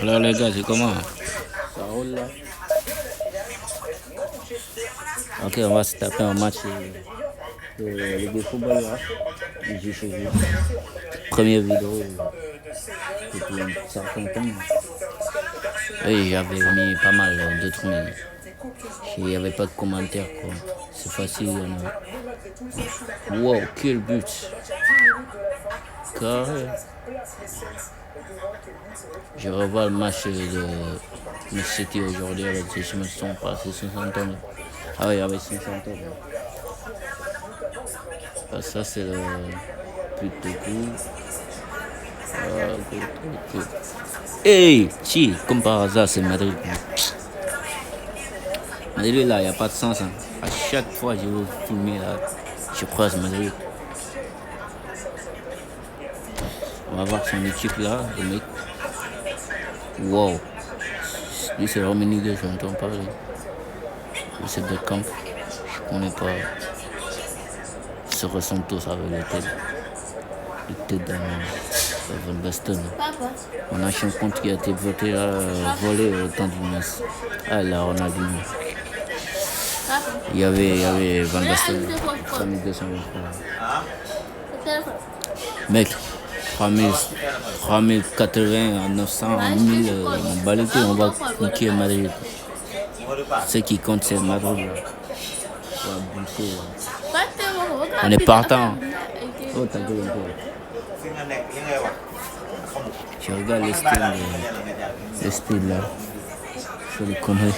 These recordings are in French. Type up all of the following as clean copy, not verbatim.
Alors les gars, c'est comment? Ça roule là. Ok, on va se taper un match de Ligue de football là. J'ai choisi. Première vidéo depuis un certain temps. Oui, j'avais mis pas mal d'autres, mais il n'y avait pas de commentaires quoi. C'est facile, il y en a. Wow, quel but! Carré. Je revois le match de City aujourd'hui avec si je me sens pas, c'est 60 ans. Ah oui, avec 500 ans. Ah, ça c'est le plutôt cool. Ah, cool. Hey, si, comme par hasard, c'est Madrid. Madrid là, il n'y a pas de sens. Hein. À chaque fois que je veux filmer là, je croise Madrid. On va voir son équipe là, le mec. Wow. Lui c'est Rummenigge, j'entends parler. C'est Beckham. Je connais pas. Ils se ressemblent tous avec les têtes. Les têtes Van Basten. On a un compte qui a été voté là, volé au temps du Metz. Ah là, Ronaldinho. Il y avait Van Basten. 3200 mec, 3080, 900, 1000, on bat les couilles, on va niquer Madrid. Ce qui compte, c'est Madrid. On est partant. Oh, t'as gueule un peu. Je regarde les styles là. Je les connais.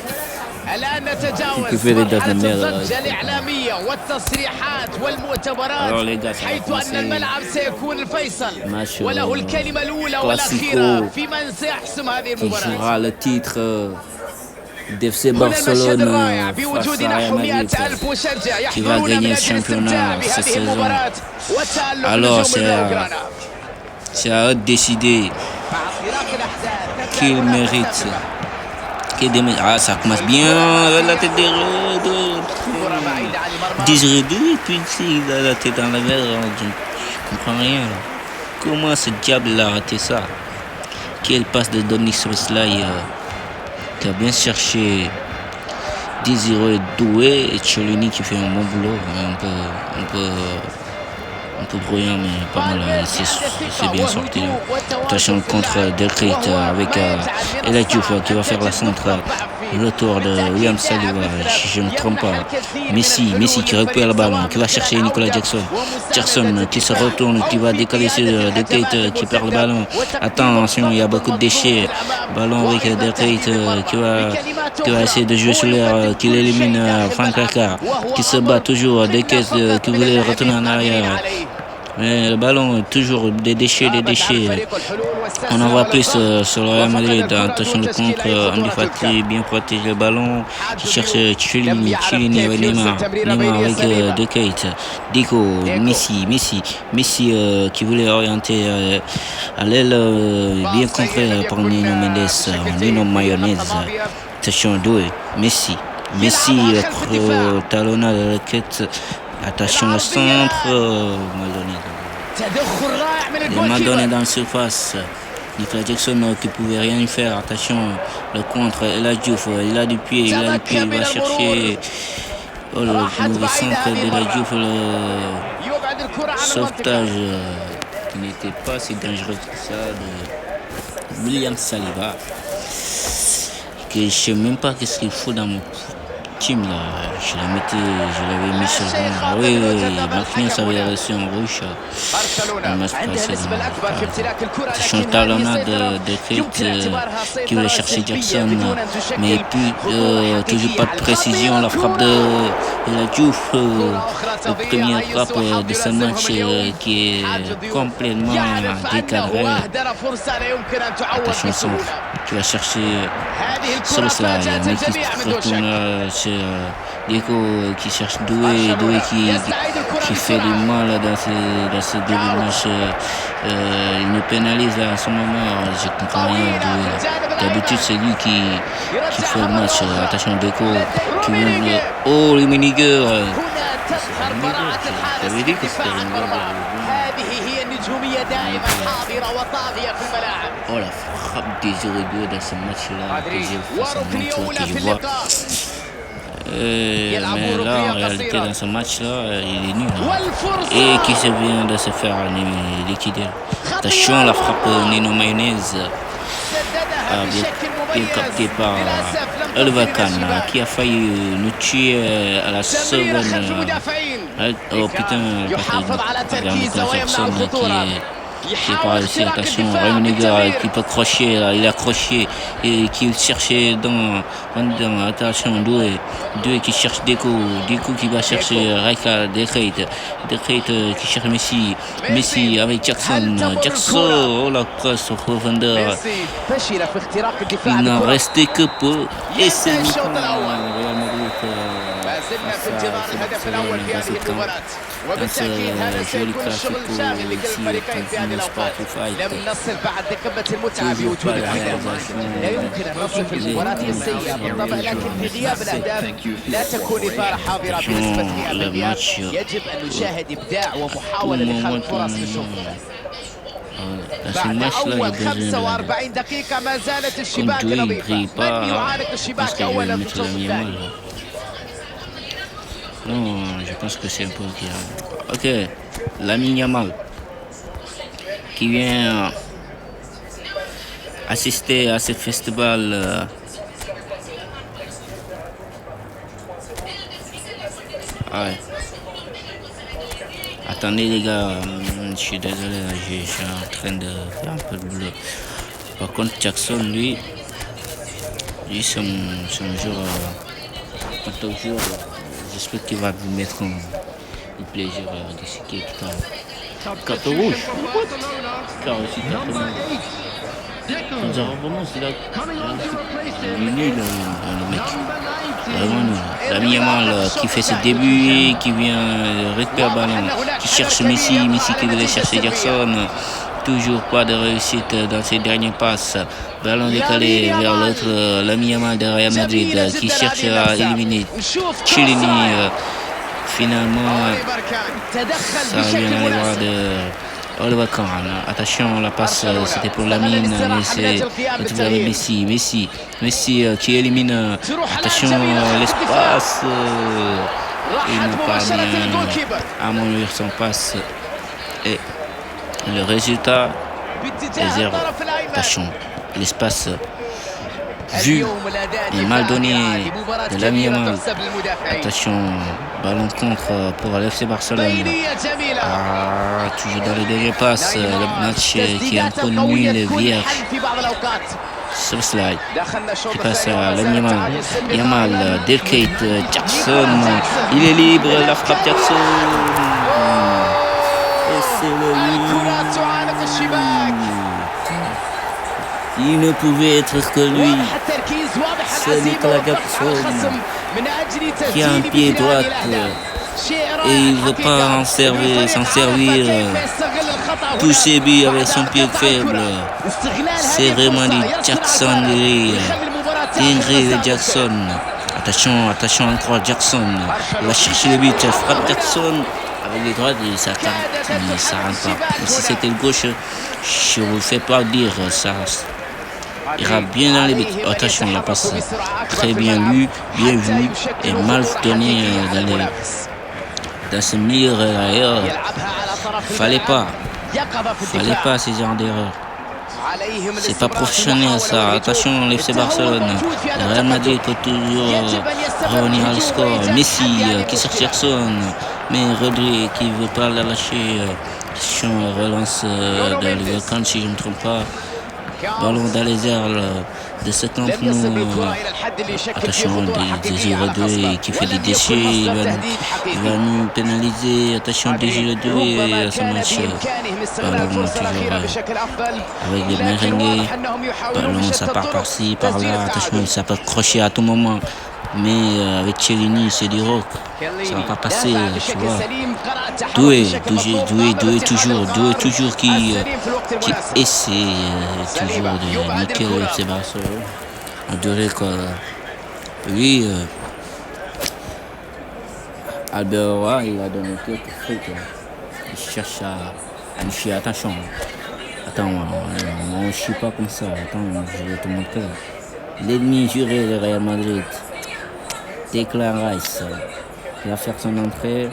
الآن نتجاوز مرحلة الضجة الإعلامية والتصريحات والمؤتمرات حيث أن الملعب سيكون الفيصل وله الكلمة الأولى والأخيرة في من سيحسم هذه المباراة. d'FC Barcelone face à Real Madrid qui va gagner le championnat cette saison. Alors c'est à eux de décider qui mérite. Ah, ça commence bien, la tête des Redos. 10 Redos et puis il a la tête dans la mer, je comprends rien. Là. Comment ce diable a raté ça? Quelle passe de Dominic Szoboszlai qui a bien cherché 10-0 et Doué et Chiellini qui fait un bon boulot, un peu bruyant mais pas mal, c'est bien sorti. Attention contre Delcrate avec El Diouf qui va faire la centre, le tour de William Saliba, je ne me trompe pas. Messi qui récupère le ballon, qui va chercher Nicolas Jackson qui se retourne, qui va décaler sur Delcrate qui perd le ballon. Attention, il y a beaucoup de déchets. Ballon avec Delcrate qui va essayer de jouer sur l'air, qui élimine Frank Rijkaard qui se bat toujours, Delcrate qui voulait retourner en arrière. Mais le ballon, toujours des déchets. On en voit plus sur le Real Madrid. Attention le contre, Andy Fati bien protège le ballon. Qui cherche Chiellini avec Neymar avec Delcrate. Deco, Messi qui voulait orienter à l'aile, bien contré par Nuno Mendes, Nuno Mayonnaise. Attention Doué, Messi talonnade de Delcrate. Attention au centre, Madonna dans la surface. Nicolas Jackson qui pouvait rien faire. Attention, le contre, El Diouf, il a du pied, il va chercher le mauvais centre de El Diouf, le sauvetage qui n'était pas si dangereux que ça de William Saliba. Que je ne sais même pas qu'est-ce qu'il faut dans mon team là, je l'avais mis sur le banc. Oui, Marquinhos avait reçu un rouge dans le match précédent. C'est un talonnade de Delcrate qui voulait chercher Jackson, mais puis toujours pas de précision. La frappe de El Diouf, le premier frappe de ce match qui est complètement décadré. Attention centre, qui va chercher Szoboszlai, mais qui retourne chez Deco qui cherche Doué qui fait du mal dans ce début de match. Il nous pénalise à ce moment, je comprends rien. D'habitude c'est lui qui fait le match. Attention Deco qui vient. Oh Rummenigge. J'avais dit que c'était Rummenigge. هجومية دائما حاضرة وطاغية في الملاعب. Oh la frappe des Uruguay dans ce match-là, que je vois. Mais là, en réalité, dans ce match-là, il est nul. Et qui se vient de se faire liquider. Attention, la frappe Nino Mayonnaise bien captée par Oliver Kahn, qui a failli nous tuer à la seconde. Oh putain, Jackson qui est pas réussi. Attention, Rummenigge qui peut crocher, il a croché et qui cherchait dans attention, Doué qui cherche Deco qui va chercher Rijkaard, De Geit qui cherche Messi avec Jackson, oh la presse au profondeur. Il n'en restait que peu et c'est سيكون الشغل شاغل للفريقين في هذه الاوقات. لم نصل بعد لقمة المتعة بوجود الحكم. لا يمكن ان نصل في المباراة السيئة بالطبع، لكن في غياب الاهداف لا تكون اثارة حاضرة بنسبة 100%. يجب ان نشاهد ابداع ومحاولة لخلق فرص للشوط. بعد أول 45 دقيقة ما زالت الشباك نظيفة. من يعانق الشباك أولا في الشوط الثاني؟ Non, je pense que c'est un peu qui a... Ok, Lamine Yamal qui vient assister à ce festival. Ouais. Attendez les gars, je suis désolé, je suis en train de faire un peu de boulot. Par contre, Jackson, lui c'est un jour, j'espère qu'il va vous mettre du plaisir de ce qui est tout à l'heure. Carte rouge. Car aussi carte rouge. Quand ça recommence, il est nul, le mec. Vraiment nul. Lamine Yamal qui fait ses débuts, qui vient récupérer le ballon, qui cherche Messi qui devait chercher Jackson. Toujours pas de réussite dans ses derniers passes. Ballon décalé vers l'autre, Lamine Yamal de Real Madrid qui cherche à éliminer Chiellini. Finalement, ça vient dans les bras de Oliver Kahn. Attention, la passe c'était pour Lamine, mais c'est retrouvé avec Messi qui élimine. Attention, l'espace. Il n'a pas bien amoindrir son passe. Et le résultat est 0. Attention, l'espace vu et mal donné de Lamine Yamal. Attention, ballon contre pour l'FC Barcelone. Toujours dans les derniers passes, le match qui est un peu nul et vierge. Sur slide, qui passe à Lamine Yamal, De Geit, Jackson, il est libre, la frappe Jackson. Et c'est le il ne pouvait être que lui. C'est Nicolas Jackson qui a un pied droit et il ne veut pas s'en servir. Tous ses buts avec son pied faible. C'est vraiment du Jackson de Jackson. Attention encore Jackson. Il va chercher le but. Frappe Jackson avec les droits et ça rentre pas. Mais si c'était le gauche, je ne vous fais pas dire ça. Il ira bien dans les buts. Attention, la passe très bien lue, bien vue et mal donnée dans ce milieu ailleurs. Fallait pas ces genres d'erreurs. C'est pas professionnel ça. Attention, l'FC Barcelone. Le Real Madrid peut toujours revenir au score. Messi qui sort Jackson, mais Rodri qui veut pas la lâcher. Relance de Oliver Kahn si je ne me trompe pas. Ballon dans les airs de ce camp nous. Attention, des qui fait des déchets, il va nous pénaliser. Attention, Désiré à ce match. Ballon toujours avec les merengues. Ballon, ça part par-ci, par-là. Attention, ça peut crocher à tout moment. Mais avec Chiellini, c'est du rock. Ça va pas passer, tu vois. Doué toujours qui essaie toujours de niquer le FC Barcelone. On dirait que lui, Albert Roy, il a donné quelques trucs. Il cherche On chie, attention. Attends, on chie pas comme ça. Attends, je vais te montrer. L'ennemi juré de Real Madrid, Declan Rice, qui va faire son entrée.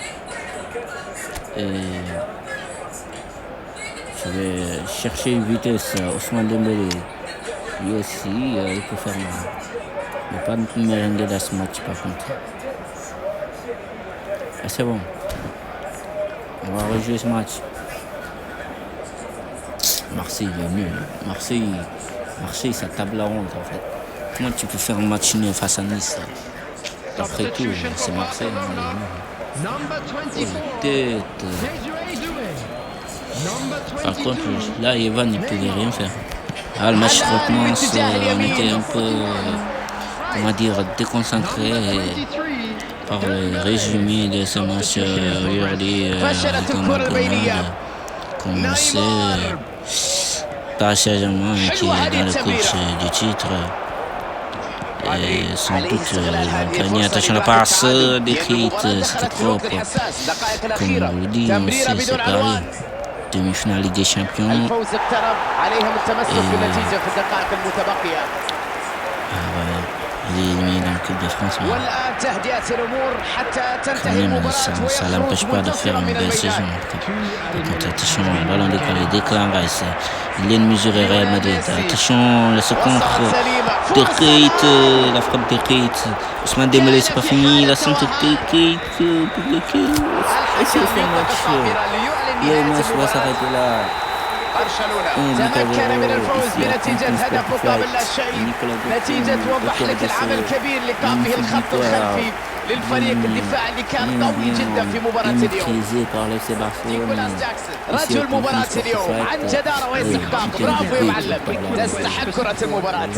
Et je vais chercher une vitesse. Ousmane Dembélé, lui aussi, il peut faire mal. Il n'y a pas de merengue dans ce match par contre. Ah, c'est bon. On va rejouer ce match. Marseille il est nul. Marseille ça table la honte en fait. Comment tu peux faire un match nul face à Nice? Après tout, c'est Marseille. Tête. Par contre, là, Evan, il ne pouvait rien faire. Ah, le match recommence. On était un peu, comment dire, déconcentré par le résumé de ce match aujourd'hui. Comme on sait, Paris Saint-Germain qui est dans le coach du titre. Et sans doute gagner. Attention à la passe décrite, c'était propre. Comme on le dit, on sait, c'est Paris. Demi-finale Ligue des Champions. Il est éliminé dans le Coupe de France. Quand même, ça ne l'empêche pas de faire une belle saison. Attention, ballon décalé, Declan Rice. Il est mesuré Real Madrid. Attention, le contre de Keita, la frappe de Keita. Ousmane Dembélé, c'est pas fini. La centre de Keita. Le match va s'arrêter là. تمكن من الفوز بنتيجة هدف مقابل لا شيء. نتيجة توضح لك العمل الكبير اللي قام به الخط الخلفي للفريق الدفاع اللي كان قوي جدا في مباراة اليوم. رجل مباراة اليوم عن جدارة واستحقاق. برافو يا معلم، تستحق كرة المباراة.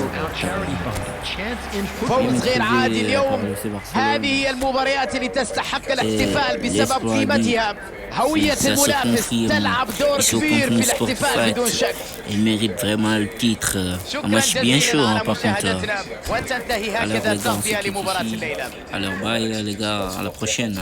فوز غير عادي اليوم. هذه هي المباريات اللي تستحق الاحتفال بسبب قيمتها. هوية المنافس تلعب دور كبير في الاحتفال بدون شك. Il mérite vraiment le titre. Un match bien chaud, hein, par contre. وتنتهي هكذا تغطية لمباراة الليلة. Alors bye les gars, à la prochaine.